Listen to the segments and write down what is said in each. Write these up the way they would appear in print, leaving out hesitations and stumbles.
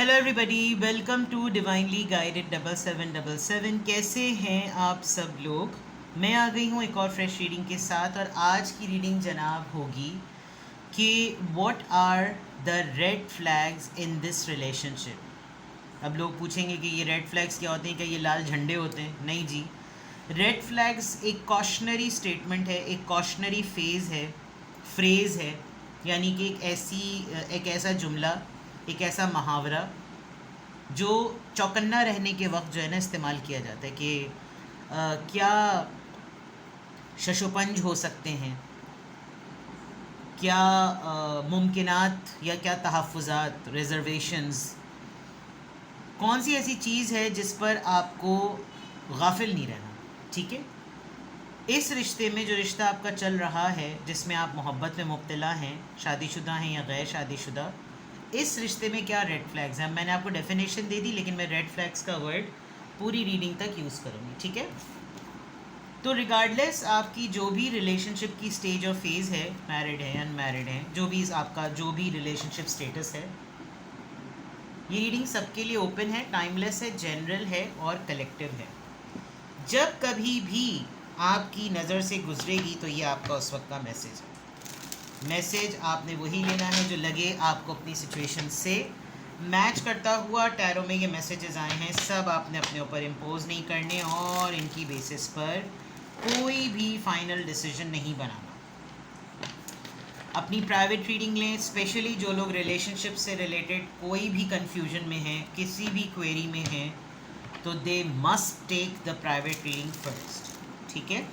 Hello everybody, welcome to divinely guided 7777। कैसे हैं आप सब लोग। मैं आ गई हूँ एक और फ्रेश रीडिंग के साथ, और आज की रीडिंग जनाब होगी कि what are the red flags in this relationship. अब लोग पूछेंगे कि ये रेड फ्लैग्स क्या होते हैं, क्या ये लाल झंडे होते हैं? नहीं जी। रेड फ्लैग्स एक कॉशनरी स्टेटमेंट है, एक कॉशनरी फ्रेज़ है, यानी कि एक ऐसा जुमला, एक ऐसा मुहावरा जो चौकन्ना रहने के वक्त जो है ना इस्तेमाल किया जाता है कि क्या शशोपंज हो सकते हैं, क्या मुमकिनात या क्या तहफ़्फ़ुज़ात, रिज़र्वेशंस, कौन सी ऐसी चीज़ है जिस पर आपको गाफिल नहीं रहना। ठीक है, इस रिश्ते में जो रिश्ता आपका चल रहा है, जिसमें आप मोहब्बत में मुब्तला हैं, शादीशुदा हैं या गैर शादीशुदा, इस रिश्ते में क्या रेड फ्लैग्स हैं। मैंने आपको डेफिनेशन दे दी, लेकिन मैं रेड फ्लैग्स का वर्ड पूरी रीडिंग तक यूज़ करूँगी। ठीक है, तो रिगार्डलेस आपकी जो भी रिलेशनशिप की स्टेज और फेज़ है, मैरिड है, अनमैरिड है, जो भी आपका जो भी रिलेशनशिप स्टेटस है, ये रीडिंग सबके लिए ओपन है, टाइमलेस है, जनरल है और कलेक्टिव है। जब कभी भी आपकी नज़र से गुजरेगी तो ये आपका उस वक्त का मैसेज है। मैसेज आपने वही लेना है जो लगे आपको अपनी सिचुएशन से मैच करता हुआ। टैरो में ये मैसेजेस आए हैं, सब आपने अपने ऊपर इम्पोज नहीं करने और इनकी बेसिस पर कोई भी फाइनल डिसीजन नहीं बनाना। अपनी प्राइवेट रीडिंग लें, स्पेशली जो लोग रिलेशनशिप से रिलेटेड कोई भी कन्फ्यूजन में हैं, किसी भी क्वेरी में हैं, तो they must take the private reading first. ठीक है,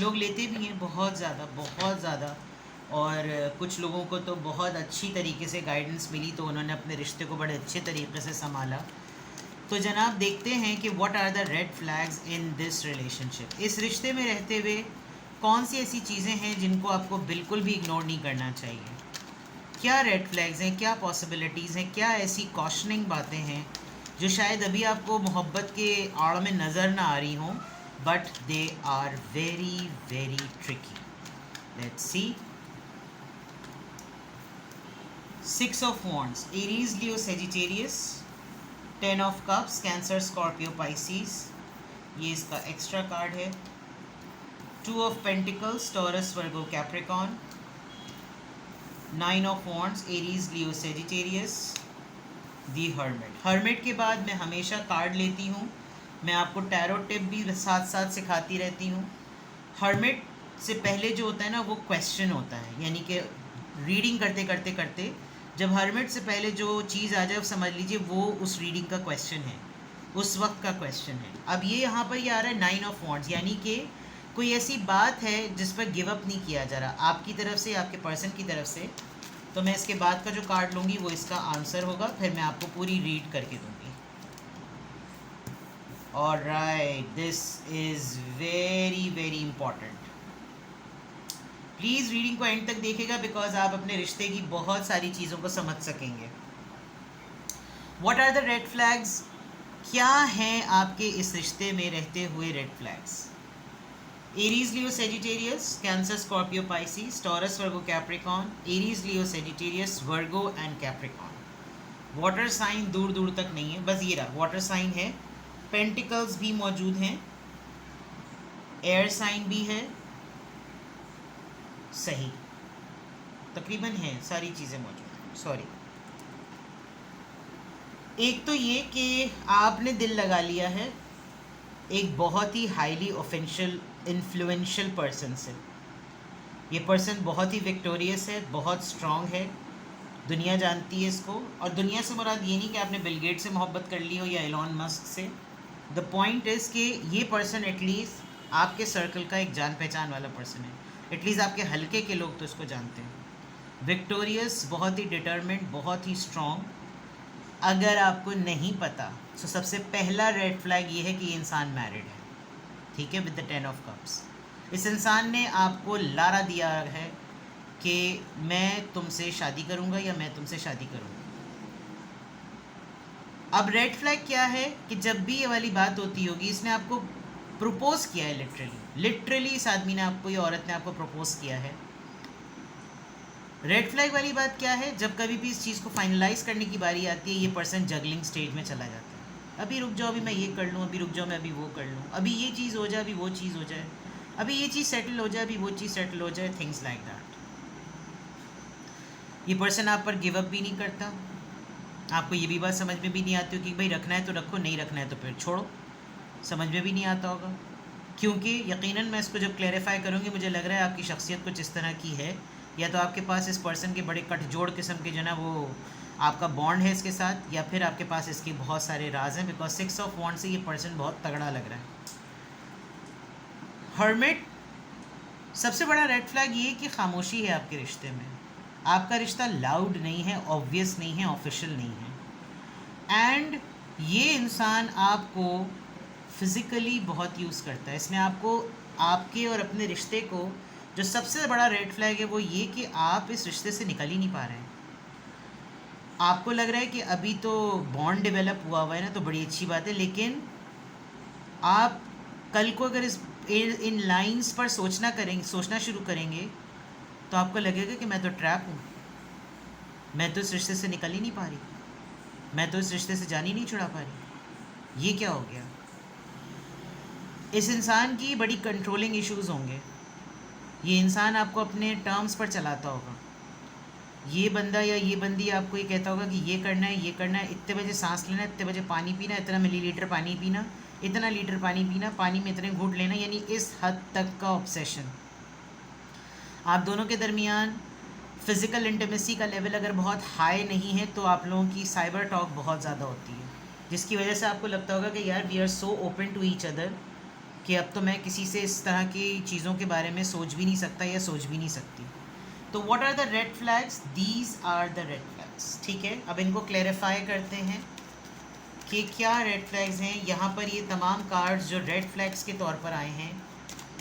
लोग लेते भी हैं बहुत ज़्यादा, और कुछ लोगों को तो बहुत अच्छी तरीके से गाइडेंस मिली, तो उन्होंने अपने रिश्ते को बड़े अच्छे तरीके से संभाला। तो जनाब देखते हैं कि what are the red flags in this relationship. इस रिश्ते में रहते हुए कौन सी ऐसी चीज़ें हैं जिनको आपको बिल्कुल भी इग्नोर नहीं करना चाहिए। क्या रेड फ्लैग्स हैं, क्या पॉसिबिलिटीज़ हैं, क्या ऐसी कॉशनिंग बातें हैं जो शायद अभी आपको मोहब्बत के आड़ में नज़र ना आ रही हों, but they are very very tricky. Let's see. 6 of Wands, Aries, Leo, Sagittarius, 10 of Cups, Cancer, Scorpio, Pisces, ये इसका एक्स्ट्रा कार्ड है। 2 of Pentacles, Taurus, Virgo, Capricorn, 9 of Wands, Aries, Leo, Sagittarius, The Hermit। Hermit के बाद मैं हमेशा card लेती हूँ, मैं आपको टैरो टिप भी साथ साथ सिखाती रहती हूँ। हर्मिट से पहले जो होता है ना वो क्वेश्चन होता है, यानी कि रीडिंग करते जब हर्मिट से पहले जो चीज़ आ जाए समझ लीजिए वो उस रीडिंग का क्वेश्चन है, उस वक्त का क्वेश्चन है। अब ये यहाँ पर ये आ रहा है 9 of Wands, यानी कि कोई ऐसी बात है जिस पर गिव अप नहीं किया जा रहा आपकी तरफ से, आपके पर्सन की तरफ से। तो मैं इसके बाद का जो कार्ड लूँगी वो इसका आंसर होगा, फिर मैं आपको पूरी रीड करके दूँगी। Alright, this is very very important. Please reading को एंड तक देखिएगा, बिकॉज आप अपने रिश्ते की बहुत सारी चीज़ों को समझ सकेंगे। What are the red flags, क्या हैं आपके इस रिश्ते में रहते हुए red flags. Aries, Leo, Sagittarius, Cancer, Scorpio, Pisces, Taurus, Virgo, Capricorn, Aries, Leo, Sagittarius, Virgo and Capricorn. Water sign दूर दूर तक नहीं है, बस ये रहा वाटर साइन है। पेंटिकल्स भी मौजूद हैं, एयर साइन भी है, सही तकरीबन है, सारी चीज़ें मौजूद हैं। सॉरी, एक तो ये कि आपने दिल लगा लिया है एक बहुत ही हाईली ऑफेंशियल इन्फ्लुएंशियल पर्सन से। ये पर्सन बहुत ही विक्टोरियस है, बहुत स्ट्रॉन्ग है, दुनिया जानती है इसको। और दुनिया से मुराद ये नहीं कि आपने बिल गेट से मोहब्बत कर ली हो या एलॉन मस्क से। द पॉइंट इज़ कि ये पर्सन एटलीस्ट आपके सर्कल का एक जान पहचान वाला पर्सन है, एटलीस्ट आपके हल्के के लोग तो इसको जानते हैं। विक्टोरियस, बहुत ही डिटर्मिन्ड, बहुत ही स्ट्रॉन्ग। अगर आपको नहीं पता तो सबसे पहला रेड फ्लैग ये है कि ये इंसान मैरिड है। ठीक है, विद द 10 of Cups। इस इंसान ने आपको लारा दिया है कि मैं तुमसे शादी करूँगा या मैं तुमसे शादी करूँगा। अब रेड फ्लैग क्या है कि जब भी ये वाली बात होती होगी, इसने आपको प्रपोज किया है, लिटरली इस आदमी ने आपको, ये औरत ने आपको प्रपोज किया है। रेड फ्लैग वाली बात क्या है, जब कभी भी इस चीज़ को फाइनलाइज करने की बारी आती है ये पर्सन जगलिंग स्टेज में चला जाता है। अभी रुक जाओ, अभी मैं ये कर लूँ, अभी रुक जाओ मैं अभी वो कर लूँ, अभी ये चीज़ हो जाए, अभी वो चीज़ हो जाए, अभी ये चीज़ सेटल हो जाए, अभी वो चीज़ सेटल हो जाए, थिंग्स लाइक दैट। ये पर्सन आप पर गिव अप भी नहीं करता। आपको ये भी बात समझ में भी नहीं आती हो कि भाई रखना है तो रखो, नहीं रखना है तो फिर छोड़ो, समझ में भी नहीं आता होगा। क्योंकि यकीनन मैं इसको जब क्लैरिफाई करूँगी मुझे लग रहा है आपकी शख्सियत कुछ इस तरह की है, या तो आपके पास इस पर्सन के बड़े कटजोड़ किस्म के जो ना वो आपका बॉन्ड है इसके साथ, या फिर आपके पास इसके बहुत सारे राज हैं। बिकॉज 6 ऑफ वॉन्ड से ये पर्सन बहुत तगड़ा लग रहा है। हर्मिट, सबसे बड़ा रेड फ्लैग ये कि खामोशी है आपके रिश्ते में। आपका रिश्ता लाउड नहीं है, ऑब्वियस नहीं है, ऑफिशियल नहीं है। एंड ये इंसान आपको फिज़िकली बहुत यूज़ करता है। इसने आपको, आपके और अपने रिश्ते को, जो सबसे बड़ा रेड फ्लैग है वो ये कि आप इस रिश्ते से निकल ही नहीं पा रहे हैं। आपको लग रहा है कि अभी तो बॉन्ड डेवलप हुआ है ना, तो बड़ी अच्छी बात है, लेकिन आप कल को अगर इस इन लाइंस पर सोचना शुरू करेंगे तो आपको लगेगा कि मैं तो ट्रैप हूँ, मैं तो इस रिश्ते से निकल ही नहीं पा रही, मैं तो इस रिश्ते से जान ही नहीं छुड़ा पा रही, ये क्या हो गया। इस इंसान की बड़ी कंट्रोलिंग इश्यूज़ होंगे। ये इंसान आपको अपने टर्म्स पर चलाता होगा। ये बंदा या ये बंदी आपको ये कहता होगा कि ये करना है, ये करना है, इतने बजे सांस लेना है, इतने बजे पानी पीना, इतना मिलीलीटर पानी पीना, इतना लीटर पानी पीना, पानी में इतने घूंट लेना, यानी इस हद तक का ऑब्सेशन। आप दोनों के दरमियान फ़िज़िकल इंटीमेसी का लेवल अगर बहुत हाई नहीं है तो आप लोगों की साइबर टॉक बहुत ज़्यादा होती है, जिसकी वजह से आपको लगता होगा कि यार we are so open to each other कि अब तो मैं किसी से इस तरह की चीज़ों के बारे में सोच भी नहीं सकता या सोच भी नहीं सकती। तो what are the red flags? These are the red flags. ठीक है, अब इनको क्लैरिफाई करते हैं कि क्या रेड फ्लैग्स हैं। यहाँ पर ये तमाम कार्ड्स जो रेड फ्लैग्स के तौर पर आए हैं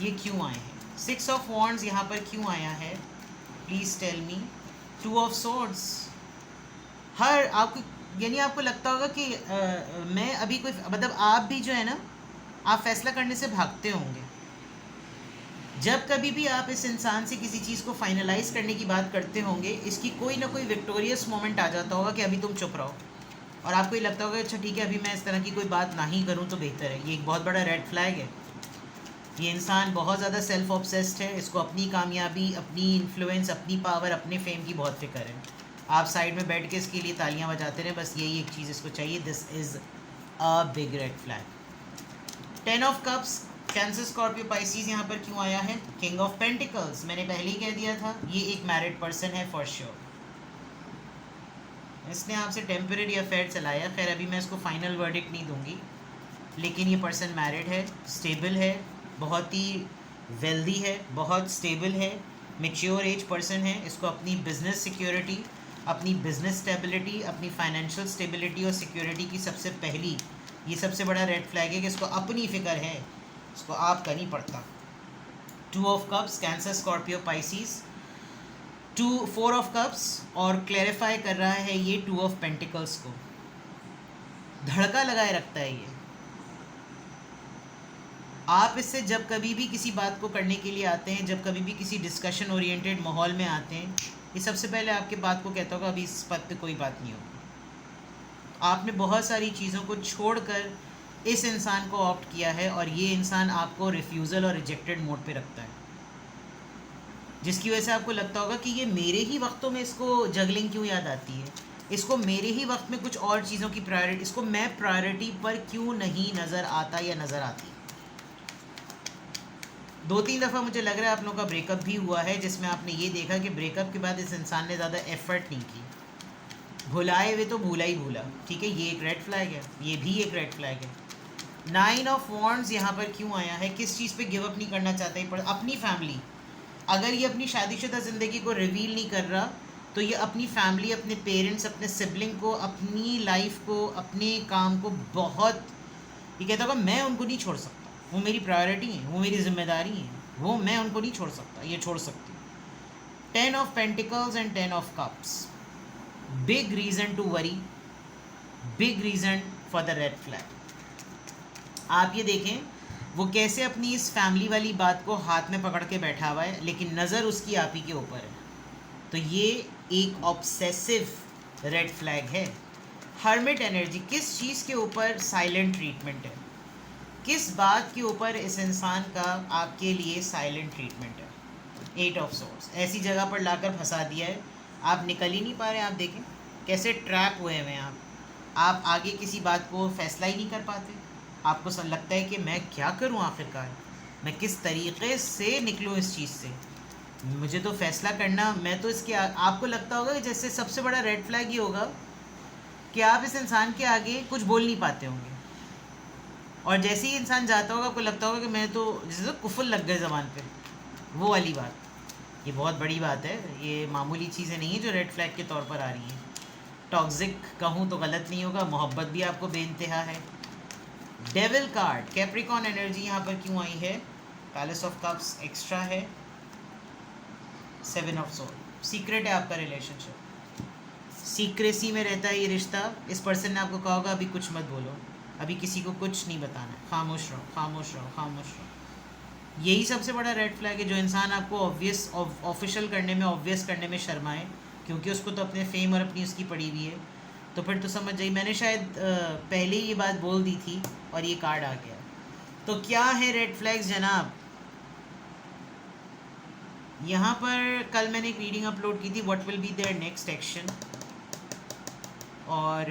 ये क्यों आए हैं? 6 ऑफ वॉन्ड्स यहाँ पर क्यों आया है, please tell me. 2 of swords, हर आपको, यानी आपको लगता होगा कि मैं अभी कोई, मतलब आप भी जो है ना, आप फैसला करने से भागते होंगे। जब कभी भी आप इस इंसान से किसी चीज़ को फाइनलाइज करने की बात करते होंगे, इसकी कोई ना कोई विक्टोरियस मोमेंट आ जाता होगा कि अभी तुम चुप रहो, और आपको ये लगता होगा अच्छा ठीक है अभी मैं इस तरह की कोई बात ना ही करूँ तो बेहतर है। ये एक बहुत बड़ा रेड फ्लैग है। ये इंसान बहुत ज़्यादा सेल्फ ऑब्सेस्ड है, इसको अपनी कामयाबी, अपनी इन्फ्लुएंस, अपनी पावर, अपने फेम की बहुत फिक्र है। आप साइड में बैठ के इसके लिए तालियां बजाते रहें, बस यही एक चीज़ इसको चाहिए। This is a big red flag. 10 of cups, cancer, Scorpio, Pisces यहाँ पर क्यों आया है? किंग ऑफ पेंटिकल्स, मैंने पहले ही कह दिया था ये एक मैरिड पर्सन है फॉर श्योर। इसने आपसे टेम्परेरी अफेयर चलाया, खैर अभी मैं इसको फाइनल वर्डिक्ट नहीं दूंगी, लेकिन ये पर्सन मैरिड है, स्टेबल है, बहुत ही वेल्दी है, बहुत स्टेबल है, मेच्योर एज पर्सन है। इसको अपनी बिजनेस सिक्योरिटी, अपनी बिजनेस स्टेबिलिटी, अपनी फाइनेंशियल स्टेबिलिटी और सिक्योरिटी की सबसे पहली, ये सबसे बड़ा रेड फ्लैग है कि इसको अपनी फ़िक्र है, इसको आपका नहीं पड़ता। 2 of cups, cancer, Scorpio, Pisces. 4 of cups, और क्लैरिफाई कर रहा है ये 2 ऑफ पेंटिकल्स को, धड़का लगाए रखता है ये। आप इससे जब कभी भी किसी बात को करने के लिए आते हैं, जब कभी भी किसी डिस्कशन ओरिएंटेड माहौल में आते हैं, ये सबसे पहले आपके बात को कहता होगा अभी इस पद पे कोई बात नहीं होगी। आपने बहुत सारी चीज़ों को छोड़कर इस इंसान को ऑप्ट किया है, और ये इंसान आपको रिफ्यूज़ल और रिजेक्टेड मोड पे रखता है, जिसकी वजह से आपको लगता होगा कि ये मेरे ही वक्तों में इसको जगलिंग क्यों याद आती है, इसको मेरे ही वक्त में कुछ और चीज़ों की प्रायोरिटी, इसको मैं प्रायोरिटी पर क्यों नहीं नज़र आता या नज़र आती। 2-3 दफ़ा मुझे लग रहा है आप लोगों का ब्रेकअप भी हुआ है, जिसमें आपने ये देखा कि ब्रेकअप के बाद इस इंसान ने ज़्यादा एफर्ट नहीं की, भुलाए हुए तो भूला ही भूला। ठीक है, ये एक रेड फ्लैग है, ये भी एक रेड फ्लैग है। 9 ऑफ वॉन्ड्स यहाँ पर क्यों आया है? किस चीज़ पे गिव अप नहीं करना चाहता है? पर अपनी फैमिली, अगर ये अपनी शादीशुदा ज़िंदगी को रिवील नहीं कर रहा तो ये अपनी फैमिली, अपने पेरेंट्स, अपने सिबलिंग को, अपनी लाइफ को, अपने काम को बहुत, ये कहता होगा मैं उनको नहीं छोड़ सकता, वो मेरी प्रायोरिटी है, वो मेरी जिम्मेदारी है, वो मैं उनको नहीं छोड़ सकता, ये छोड़ सकती। 10 of pentacles and 10 of cups, big reason to worry, big reason for the red flag. आप ये देखें वो कैसे अपनी इस फैमिली वाली बात को हाथ में पकड़ के बैठा हुआ है, लेकिन नज़र उसकी आप ही के ऊपर है। तो ये एक ऑब्सेसिव रेड फ्लैग है। हर्मिट एनर्जी, किस चीज़ के ऊपर साइलेंट ट्रीटमेंट है, किस बात के ऊपर इस इंसान का आपके लिए साइलेंट ट्रीटमेंट है। 8 ऑफ सोर्ड्स, ऐसी जगह पर लाकर फंसा दिया है, आप निकल ही नहीं पा रहे। आप देखें कैसे ट्रैप हुए हुए हैं आप आगे किसी बात को फैसला ही नहीं कर पाते। आपको लगता है कि मैं क्या करूं, आखिरकार मैं किस तरीक़े से निकलूं इस चीज़ से, मुझे तो फैसला करना। मैं तो इसके आपको लगता होगा कि जैसे सबसे बड़ा रेड फ्लैग ही होगा कि आप इस इंसान के आगे कुछ बोल नहीं पाते होंगे, और जैसे ही इंसान जाता होगा आपको लगता होगा कि मैं तो जैसे तो कुफल लग गए ज़बान पे, वो वाली बात। ये बहुत बड़ी बात है, ये मामूली चीज़ें नहीं है जो रेड फ्लैग के तौर पर आ रही हैं। टॉक्सिक कहूँ तो गलत नहीं होगा, मोहब्बत भी आपको बेइंतहा है। डेविल कार्ड, कैप्रिकॉन एनर्जी यहाँ पर क्यों आई है, पैलेस ऑफ कप्स एक्स्ट्रा है, 7 ऑफ सोर्ड, सीक्रेट है आपका रिलेशनशिप, सीक्रेसी में रहता है ये रिश्ता। इस पर्सन ने आपको कहा होगा अभी कुछ मत बोलो, अभी किसी को कुछ नहीं बताना है, खामोश रहो खामोश रहो खामोश रहो। यही सबसे बड़ा रेड फ्लैग है, जो इंसान आपको ऑफिशियल करने में, ऑब्वियस करने में शर्माए, क्योंकि उसको तो अपने फेम और अपनी उसकी पड़ी हुई है। तो फिर तो समझ जाइए, मैंने शायद पहले ही ये बात बोल दी थी और ये कार्ड आ गया। तो क्या है रेड फ्लैग्स जनाब। यहाँ पर कल मैंने एक रीडिंग अपलोड की थी, what will be their next action, और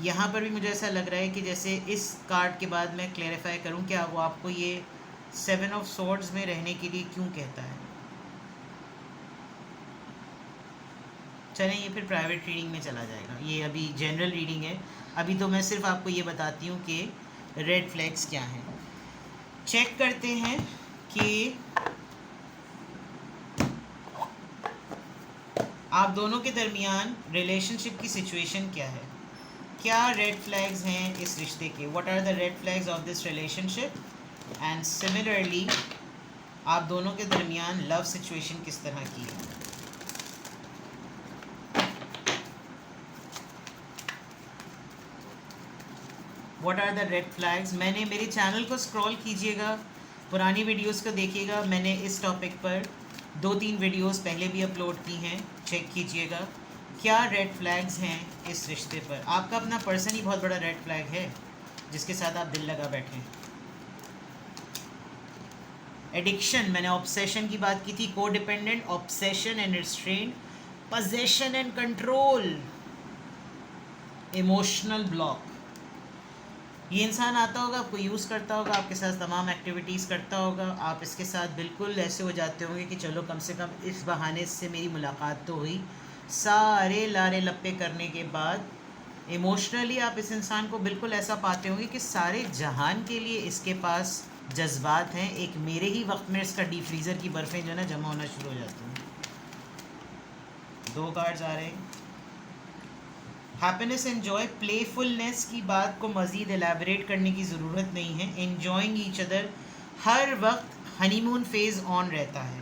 यहाँ पर भी मुझे ऐसा लग रहा है कि जैसे इस कार्ड के बाद मैं क्लैरिफाई करूँ क्या वो आपको ये 7 ऑफ सोर्ड्स में रहने के लिए क्यों कहता है। चलें, ये फिर प्राइवेट रीडिंग में चला जाएगा, ये अभी जनरल रीडिंग है। अभी तो मैं सिर्फ आपको ये बताती हूँ कि रेड फ्लैग्स क्या हैं। चेक करते हैं कि आप दोनों के दरमियान रिलेशनशिप की सिचुएशन क्या है, क्या रेड फ्लैग्स हैं इस रिश्ते के, what are the red flags of this relationship, and similarly आप दोनों के दरमियान लव सिचुएशन किस तरह की है। What are the red flags. मैंने मेरे चैनल को स्क्रॉल कीजिएगा, पुरानी वीडियोस को देखिएगा, मैंने इस टॉपिक पर 2-3 वीडियोस पहले भी अपलोड की हैं, चेक कीजिएगा क्या रेड फ्लैग्स हैं इस रिश्ते पर। आपका अपना पर्सन ही बहुत बड़ा रेड फ्लैग है जिसके साथ आप दिल लगा बैठे। एडिक्शन, मैंने ऑब्सेशन की बात की थी, को dependent, obsession and restraint, possession and control, emotional block. ये इंसान आता होगा, आपको यूज़ करता होगा, आपके साथ तमाम एक्टिविटीज़ करता होगा, आप इसके साथ बिल्कुल ऐसे हो जाते होंगे कि चलो कम से कम इस बहाने से मेरी मुलाकात तो हुई। सारे लारे लप्पे करने के बाद इमोशनली आप इस इंसान को बिल्कुल ऐसा पाते होंगे कि सारे जहान के लिए इसके पास जज्बात हैं। एक मेरे ही वक्त में इसका डीप फ्रीज़र की बर्फ़ें जो है ना जमा होना शुरू हो जाती हैं। 2 कार्ड्स आ रहे हैं, हैप्पीनेस एंजॉय, प्लेफुलनेस की बात को मज़ीद एलैबोरेट करने की ज़रूरत नहीं है। एन्जॉइंग ईच अदर, हर वक्त हनीमून फेज़ ऑन रहता है।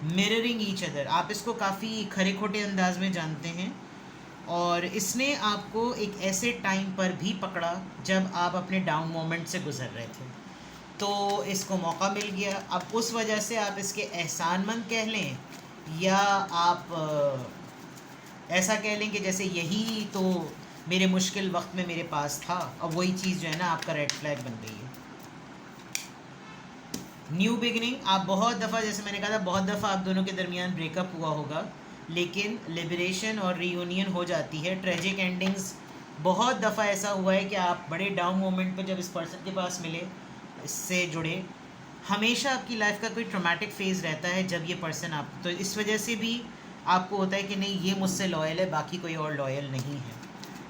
मिररिंग ईच अदर, आप इसको काफ़ी खरे खोटे अंदाज में जानते हैं, और इसने आपको एक ऐसे टाइम पर भी पकड़ा जब आप अपने डाउन मोमेंट से गुज़र रहे थे, तो इसको मौका मिल गया। अब उस वजह से आप इसके एहसानमंद कह लें या आप ऐसा कह लें कि जैसे यही तो मेरे मुश्किल वक्त में मेरे पास था, अब वही चीज़ जो है ना आपका रेड फ्लैग बन गई है। न्यू बिगिनिंग, आप बहुत दफ़ा, जैसे मैंने कहा था, बहुत दफ़ा आप दोनों के दरमियान ब्रेकअप हुआ होगा, लेकिन लिबरेशन और रीयूनियन हो जाती है। ट्रेजिक एंडिंग्स, बहुत दफ़ा ऐसा हुआ है कि आप बड़े डाउन मोमेंट पर जब इस पर्सन के पास मिले, इससे जुड़े, हमेशा आपकी लाइफ का कोई ट्रॉमेटिक फेज़ रहता है जब ये पर्सन आप, तो इस वजह से भी आपको होता है कि नहीं ये मुझसे लॉयल है, बाकी कोई और लॉयल नहीं है।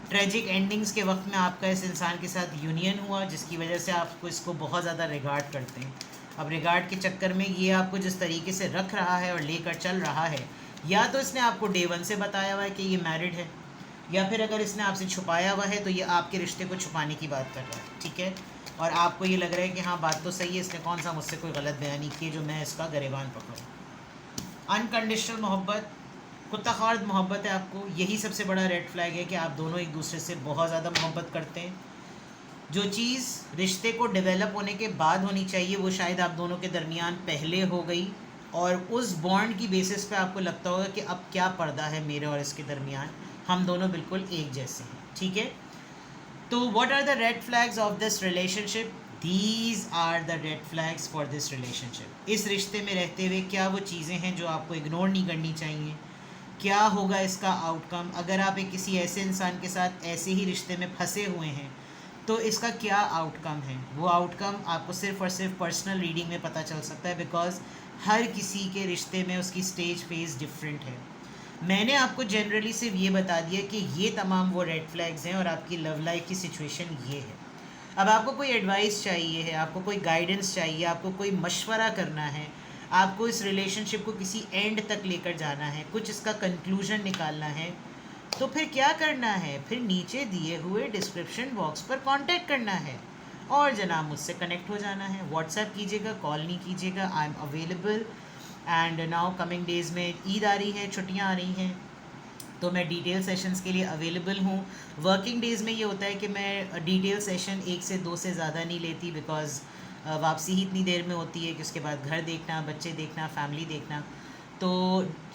ट्रेजिक एंडिंग्स के वक्त में आपका इस इंसान के साथ यूनियन हुआ, जिसकी वजह से आपको इसको बहुत ज़्यादा रिगार्ड करते हैं। अब रिगार्ड के चक्कर में ये आपको जिस तरीके से रख रहा है और लेकर चल रहा है, या तो इसने आपको डे 1 से बताया हुआ है कि ये मैरिड है, या फिर अगर इसने आपसे छुपाया हुआ है तो ये आपके रिश्ते को छुपाने की बात कर रहा है, ठीक है। और आपको ये लग रहा है कि हाँ बात तो सही है, इसने कौन सा मुझसे कोई गलत बयानी की जो मैं इसका गरेबान पकड़ूँ। अनकंडीशनल मोहब्बत, कुत्ता खार्द मोहब्बत है आपको, यही सबसे बड़ा रेड फ्लैग है कि आप दोनों एक दूसरे से बहुत ज़्यादा मोहब्बत करते हैं। जो चीज़ रिश्ते को डेवलप होने के बाद होनी चाहिए वो शायद आप दोनों के दरमियान पहले हो गई, और उस बॉन्ड की बेसिस पे आपको लगता होगा कि अब क्या पर्दा है मेरे और इसके दरमियान, हम दोनों बिल्कुल एक जैसे हैं, ठीक है। तो what are the red flags of this relationship? These are the red flags for this relationship. इस रिश्ते में रहते हुए क्या वो चीज़ें हैं जो आपको इग्नोर नहीं करनी चाहिए? क्या होगा इसका आउटकम अगर आप एक किसी ऐसे इंसान के साथ ऐसे ही रिश्ते में फंसे हुए हैं? तो इसका क्या आउटकम है? वो आउटकम आपको सिर्फ और सिर्फ पर्सनल रीडिंग में पता चल सकता है, बिकॉज हर किसी के रिश्ते में उसकी स्टेज फेज डिफरेंट है। मैंने आपको जनरली सिर्फ ये बता दिया कि ये तमाम वो रेड फ्लैग्स हैं और आपकी लव लाइफ की सिचुएशन ये है। अब आपको कोई एडवाइस चाहिए है, आपको कोई गाइडेंस चाहिए, आपको कोई मशवरा करना है, आपको इस रिलेशनशिप को किसी एंड तक लेकर जाना है, कुछ इसका कंक्लूजन निकालना है, तो फिर क्या करना है? फिर नीचे दिए हुए डिस्क्रिप्शन बॉक्स पर कांटेक्ट करना है और जनाब मुझसे कनेक्ट हो जाना है। व्हाट्सएप कीजिएगा, कॉल नहीं कीजिएगा। I am available. And now coming days में ईद आ रही है, छुट्टियां आ रही हैं, तो मैं डिटेल सेशंस के लिए अवेलेबल हूँ। वर्किंग डेज़ में ये होता है कि मैं डिटेल सेशन 1 से 2 से ज़्यादा नहीं लेती, बिकॉज़ वापसी ही इतनी देर में होती है कि उसके बाद घर देखना, बच्चे देखना, फैमिली देखना। तो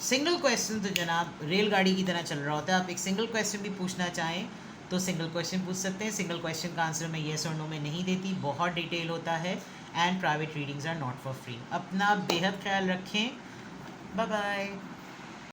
सिंगल क्वेश्चन तो जनाब रेलगाड़ी की तरह चल रहा होता है। आप एक सिंगल क्वेश्चन भी पूछना चाहें तो सिंगल क्वेश्चन पूछ सकते हैं। सिंगल क्वेश्चन का आंसर मैं येस और नो में नहीं देती, बहुत डिटेल होता है। And private readings are not for free. अपना बेहद ख्याल रखें। Bye bye.